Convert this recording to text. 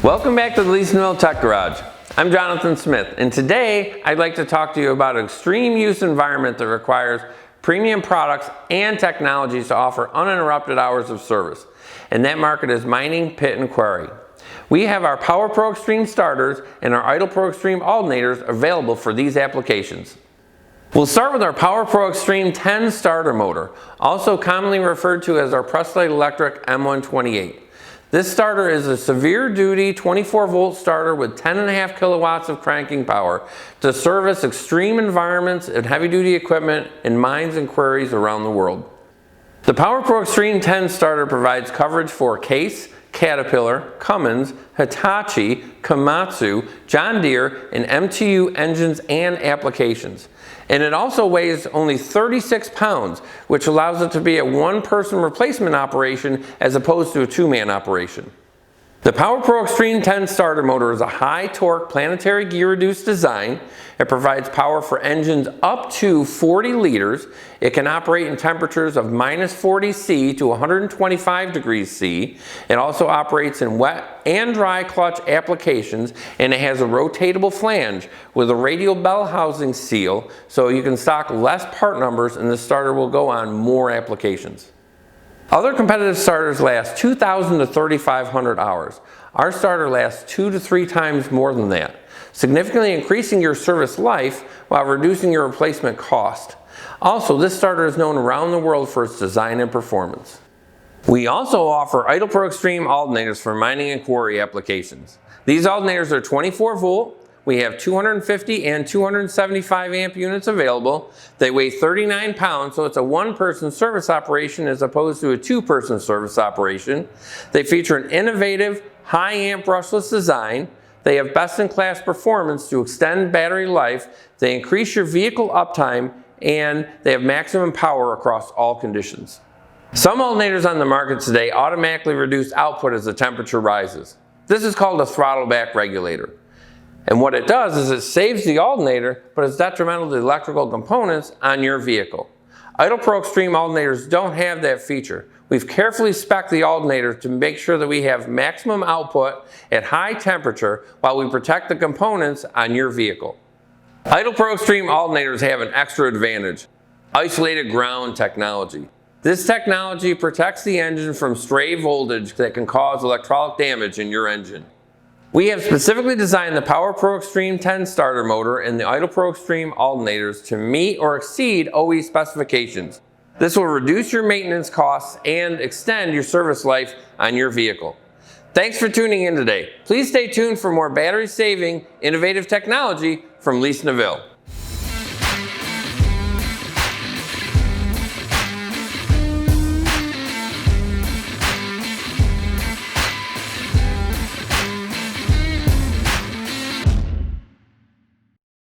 Welcome back to the Leece-Neville Tech Garage. I'm Jonathan Smith, and today I'd like to talk to you about an extreme use environment that requires premium products and technologies to offer uninterrupted hours of service. And that market is mining, pit, and quarry. We have our Powerpro Xtreme starters and our Alternators Xtreme alternators available for these applications. We'll start with our Powerpro Xtreme 10 starter motor, also commonly referred to as our Press-Lite Electric M128. This starter is a severe duty 24 volt starter with 10.5 kilowatts of cranking power to service extreme environments and heavy duty equipment in mines and quarries around the world. The Powerpro Xtreme 10 starter provides coverage for Case, Caterpillar, Cummins, Hitachi, Komatsu, John Deere, and MTU engines and applications. And it also weighs only 36 pounds, which allows it to be a one-person replacement operation as opposed to a two-man operation. The Powerpro Xtreme 10 starter motor is a high-torque planetary gear-reduced design. It provides power for engines up to 40 liters. It can operate in temperatures of minus 40 C to 125 degrees C. It also operates in wet and dry clutch applications, and it has a rotatable flange with a radial bell housing seal, so you can stock less part numbers and the starter will go on more applications. Other competitive starters last 2,000 to 3,500 hours. Our starter lasts 2 to 3 times more than that, significantly increasing your service life while reducing your replacement cost. Also, this starter is known around the world for its design and performance. We also offer Alternators Xtreme alternators for mining and quarry applications. These alternators are 24 volt. We have 250 and 275 amp units available. They weigh 39 pounds, so it's a one-person service operation as opposed to a two-person service operation. They feature an innovative, high-amp brushless design. They have best-in-class performance to extend battery life. They increase your vehicle uptime, and they have maximum power across all conditions. Some alternators on the market today automatically reduce output as the temperature rises. This is called a throttle back regulator. And what it does is it saves the alternator, but it's detrimental to the electrical components on your vehicle. Alternators Xtreme alternators don't have that feature. We've carefully spec'd the alternator to make sure that we have maximum output at high temperature while we protect the components on your vehicle. Alternators Xtreme alternators have an extra advantage: isolated ground technology. This technology protects the engine from stray voltage that can cause electronic damage in your engine. We have specifically designed the Powerpro Xtreme 10 starter motor and the Alternators Xtreme alternators to meet or exceed OE specifications. This will reduce your maintenance costs and extend your service life on your vehicle. Thanks for tuning in today. Please stay tuned for more battery-saving, innovative technology from Leece-Neville.